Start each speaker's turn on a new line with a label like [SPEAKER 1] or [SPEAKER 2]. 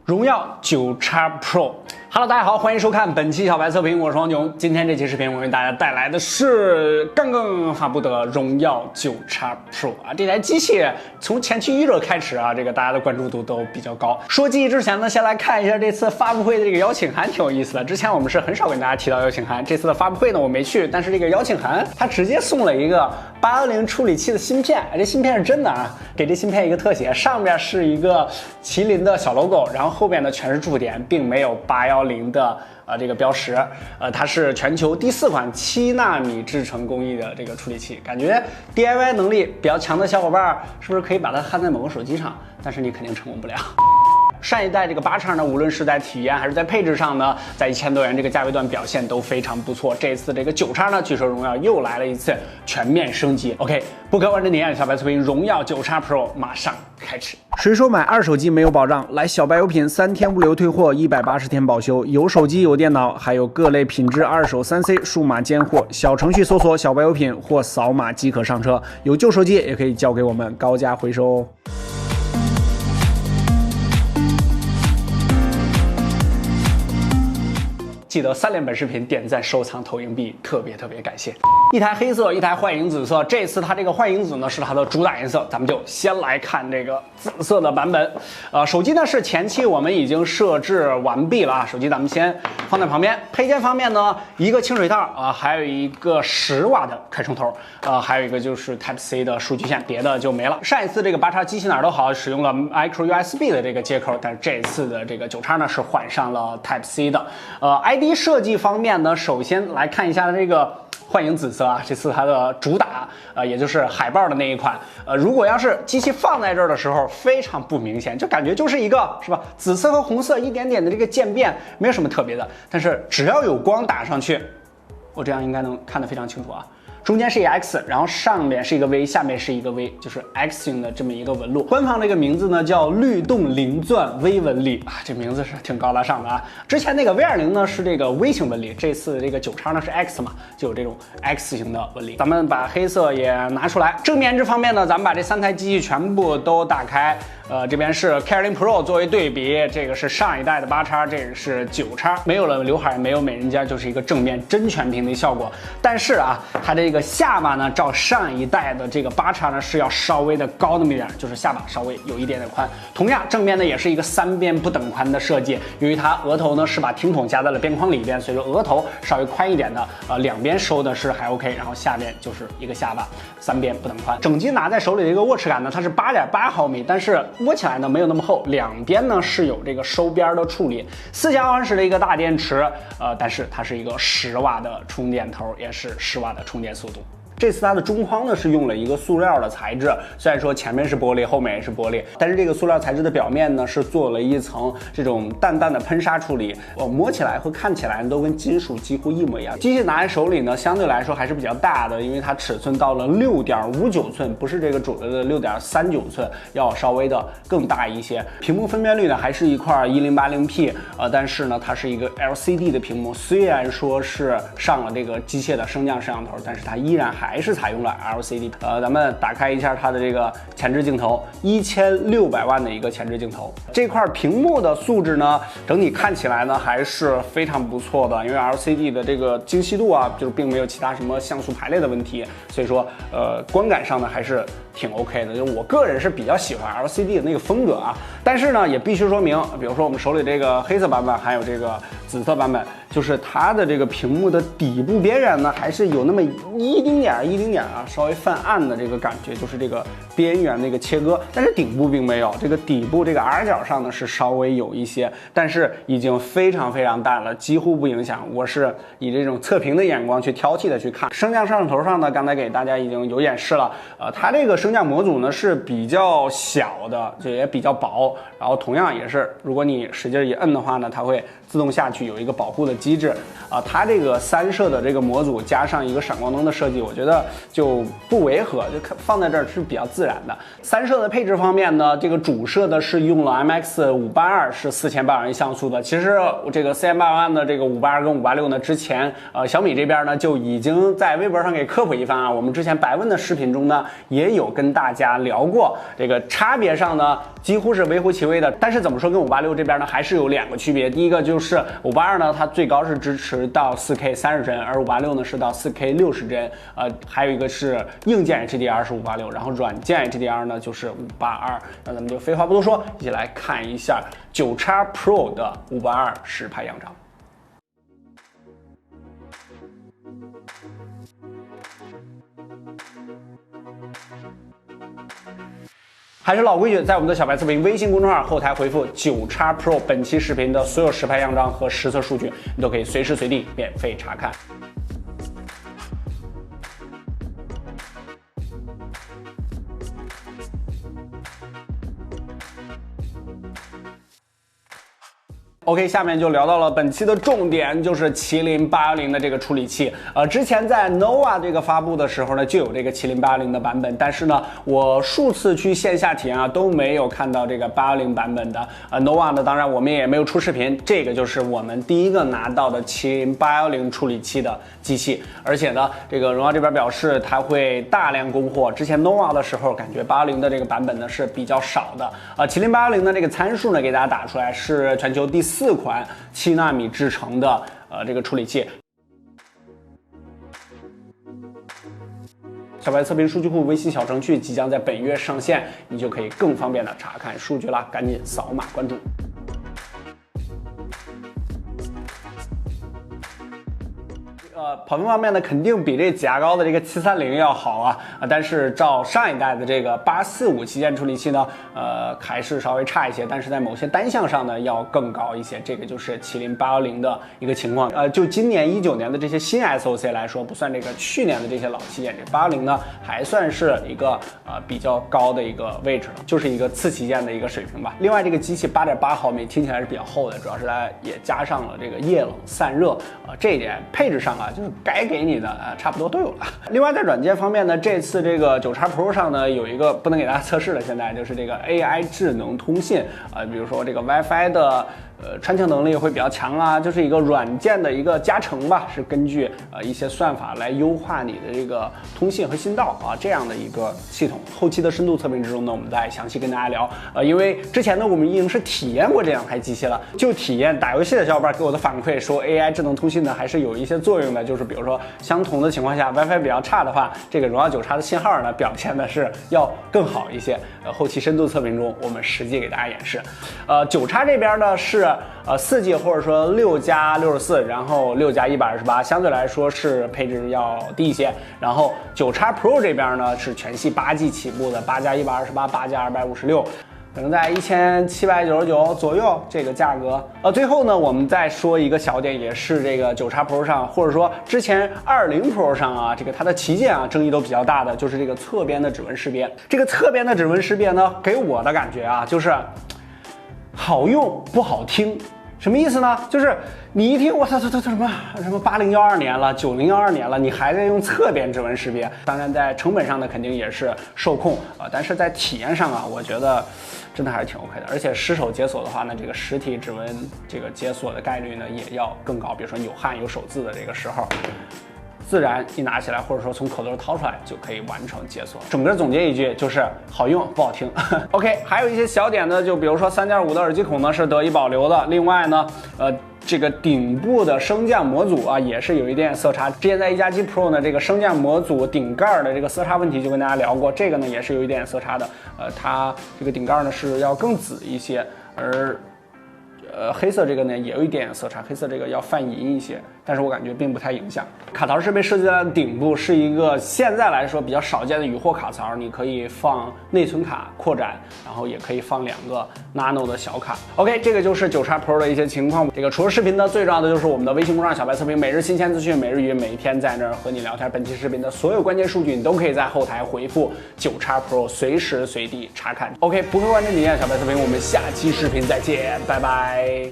[SPEAKER 1] 荣耀9X Pro。Hello， 大家好，欢迎收看本期小白测评，我是王炯。今天这期视频我为大家带来的是刚发布的荣耀9X Pro 啊，这台机器从前期预热开始啊，这个大家的关注度都比较高。说机器之前呢，先来看一下这次发布会的这个邀请函，挺有意思的。之前我们是很少跟大家提到邀请函，这次的发布会呢我没去，但是这个邀请函它直接送了一个810处理器的芯片，这芯片是真的啊，给这芯片一个特写，上面是一个麒麟的小 logo， 然后后边呢全是驻点，并没有810的这个标识，它是全球第4款7纳米制程工艺的这个处理器，感觉 DIY 能力比较强的小伙伴是不是可以把它焊在某个手机上？但是你肯定成功不了。上一代这个8X呢，无论是在体验还是在配置上呢，在1000多元这个价位段表现都非常不错。这次这个9X呢，据说荣耀又来了一次全面升级。OK， 不可完整点，小白测评荣耀9X Pro 马上开始。谁说买二手机没有保障？来小白有品，3天物流退货，180天保修，有手机有电脑，还有各类品质二手3C 数码兼货。小程序搜索小白有品或扫码即可上车。有旧手机也可以交给我们，高价回收哦。记得3连本视频点赞、收藏、投硬币，特别感谢。一台黑色，一台幻影紫色。这次它这个幻影紫呢是它的主打颜色，咱们就先来看这个紫色的版本。手机呢是前期我们已经设置完毕了啊，手机咱们先放在旁边。配件方面呢，一个清水套啊，还有一个10瓦的快充头，还有一个就是 Type C 的数据线，别的就没了。上一次这个8X机器哪儿都好，使用了 Micro USB 的这个接口，但是这次的这个9X呢是换上了 Type C 的。ID 设计方面呢，首先来看一下这个幻影紫色啊，这次它的主打也就是海报的那一款。如果要是机器放在这儿的时候，非常不明显，就感觉就是一个是吧，紫色和红色一点点的这个渐变，没有什么特别的。但是只要有光打上去，我这样应该能看得非常清楚啊。中间是一个 X， 然后上面是一个 V， 下面是一个 V， 就是 X 型的这么一个纹路。官方这个名字呢叫律动零钻微纹理啊，这名字是挺高大上的啊。之前那个 V20呢是这个 V 型纹理，这次这个9X呢是 X 嘛，就有这种 X 型的纹理。咱们把黑色也拿出来。正面这方面呢，咱们把这3台机器全部都打开。这边是 K20 Pro 作为对比，这个是上一代的8X，这个是9X，没有了刘海，没有美人尖，就是一个正面真全屏的效果。但是啊，它这个下巴呢，照上一代的这个8X呢是要稍微的高那么一点，就是下巴稍微有一点点宽。同样，正面呢也是一个3边不等宽的设计，由于它额头呢是把听筒夹在了边框里边，所以说额头稍微宽一点的，两边收的是还 OK， 然后下边就是一个下巴，3边不等宽。整机拿在手里的一个握持感呢，它是8.8毫米，但是握起来呢没有那么厚，两边呢是有这个收边的处理。4000毫安时的一个大电池，但是它是一个10瓦的充电头，也是10瓦的充电速度。这次它的中框呢是用了一个塑料的材质，虽然说前面是玻璃，后面也是玻璃，但是这个塑料材质的表面呢是做了一层这种淡淡的喷砂处理，摸起来和看起来都跟金属几乎一模一样。机器拿在手里呢，相对来说还是比较大的，因为它尺寸到了6.59寸，不是这个主流的6.39寸，要稍微的更大一些。屏幕分辨率呢还是一块 1080P， 但是呢它是一个 LCD 的屏幕，虽然说是上了这个机械的升降摄像头，但是它依然还是采用了 LCD。咱们打开一下它的这个前置镜头，1600万的一个前置镜头。这块屏幕的素质呢，整体看起来呢还是非常不错的，因为 LCD 的这个精细度啊，就是并没有其他什么像素排列的问题，所以说观感上呢还是挺 OK 的。就是我个人是比较喜欢 LCD 的那个风格啊，但是呢也必须说明，比如说我们手里这个黑色版本还有这个紫色版本，就是它的这个屏幕的底部边缘呢还是有那么一丁点啊稍微泛暗的这个感觉，就是这个边缘那个切割，但是顶部并没有，这个底部这个 R 角上呢是稍微有一些，但是已经非常淡了，几乎不影响。我是以这种测评的眼光去挑剔的去看。升降摄像头上呢，刚才给大家已经有演示了，它这个升降模组呢是比较小的，就也比较薄，然后同样也是如果你使劲一摁的话呢，它会自动下去，有一个保护的机制。它这个3摄的这个模组加上一个闪光灯的设计，我觉得就不违和，就放在这儿是比较自然的。3摄的配置方面呢，这个主摄的是用了 MX582，是4800像素的。其实这个48万的这个582跟586呢，之前小米这边呢就已经在微博上给科普一番啊。我们之前白问的视频中呢也有跟大家聊过，这个差别上呢几乎是微乎其微的。但是怎么说，跟586这边呢还是有2个区别。第一个就是582呢，它最高是支持到4K 30帧，而586呢是到4K 60帧。还有一个是硬件 HDR 是586，然后软件 HDR 呢就是582。那咱们就废话不多说，一起来看一下9X Pro 的582实拍样张。还是老规矩，在我们的小白测评微信公众号后台回复9X Pro， 本期视频的所有实拍样张和实测数据，你都可以随时随地免费查看。OK， 下面就聊到了本期的重点，就是麒麟810的这个处理器。之前在 Nova 这个发布的时候呢，就有这个麒麟810的版本，但是呢，我数次去线下体验啊，都没有看到这个810版本的。Nova 呢，当然我们也没有出视频，这个就是我们第一个拿到的麒麟810处理器的机器。而且呢，这个荣耀这边表示它会大量供货。之前 Nova 的时候，感觉810的这个版本呢是比较少的。麒麟810的这个参数呢，给大家打出来是全球第4款7纳米制成的这个处理器。小白测评数据库微信小程序即将在本月上线，你就可以更方便的查看数据啦，赶紧扫码关注。跑分方面呢，肯定比这挤牙膏的这个730要好啊，但是照上一代的这个845旗舰处理器呢，还是稍微差一些，但是在某些单项上呢要更高一些，这个就是麒麟810的一个情况。就今年19年的这些新 SoC 来说，不算这个去年的这些老旗舰，这810呢还算是一个比较高的一个位置了，就是一个次旗舰的一个水平吧。另外这个机器8.8毫米听起来是比较厚的，主要是它也加上了这个液冷散热，这一点配置上啊就是该给你的差不多都有了。另外在软件方面呢，这次这个9X Pro 上呢有一个不能给大家测试了，现在就是这个 AI 智能通信比如说这个 WiFi 的穿墙能力会比较强啊，就是一个软件的一个加成吧，是根据一些算法来优化你的这个通信和信道这样的一个系统。后期的深度测评之中呢，我们再详细跟大家聊。因为之前呢我们已经是体验过这两台机器了，就体验打游戏的小伙伴给我的反馈说 AI 智能通信呢还是有一些作用的，就是比如说相同的情况下 WiFi 比较差的话，这个荣耀9X的信号呢表现的是要更好一些。后期深度测评中我们实际给大家演示。9X这边呢是4G 或者说6+64，然后6+128，相对来说是配置要低一些。然后9X Pro 这边呢是全系8G 起步的，8+128， 8+256。可能在1799左右这个价格。最后呢，我们再说一个小点，也是这个9X Pro 上，或者说之前20 Pro 上啊，这个它的旗舰啊争议都比较大的，就是这个侧边的指纹识别。这个侧边的指纹识别呢，给我的感觉啊，就是好用不好听。什么意思呢？就是你一听我操什么8012年了，9012年了，你还在用侧边指纹识别。当然在成本上呢肯定也是受控但是在体验上啊，我觉得真的还是挺 OK 的。而且失手解锁的话呢，这个实体指纹这个解锁的概率呢也要更高。比如说你有汗有手字的这个时候，自然一拿起来，或者说从口袋掏出来就可以完成解锁。整个总结一句就是好用不好听。OK， 还有一些小点呢，就比如说 3.5 的耳机孔呢是得以保留的。另外呢，这个顶部的升降模组啊也是有一点色差。之前在1+7 Pro 呢，这个升降模组顶盖的这个色差问题就跟大家聊过，这个呢也是有一点色差的。它这个顶盖呢是要更紫一些，而黑色这个呢也有一点色差，黑色这个要泛银一些，但是我感觉并不太影响。卡槽是被设计在顶部，是一个现在来说比较少见的雨货卡槽，你可以放内存卡扩展，然后也可以放2个 Nano 的小卡。OK， 这个就是9X Pro 的一些情况。这个除了视频呢，最重要的就是我们的微信公众号小白测评，每日新鲜资讯，每日语，每一天在那儿和你聊天。本期视频的所有关键数据你都可以在后台回复9X Pro， 随时随地查看。OK， 不会关注你，小白测评，我们下期视频再见，拜拜。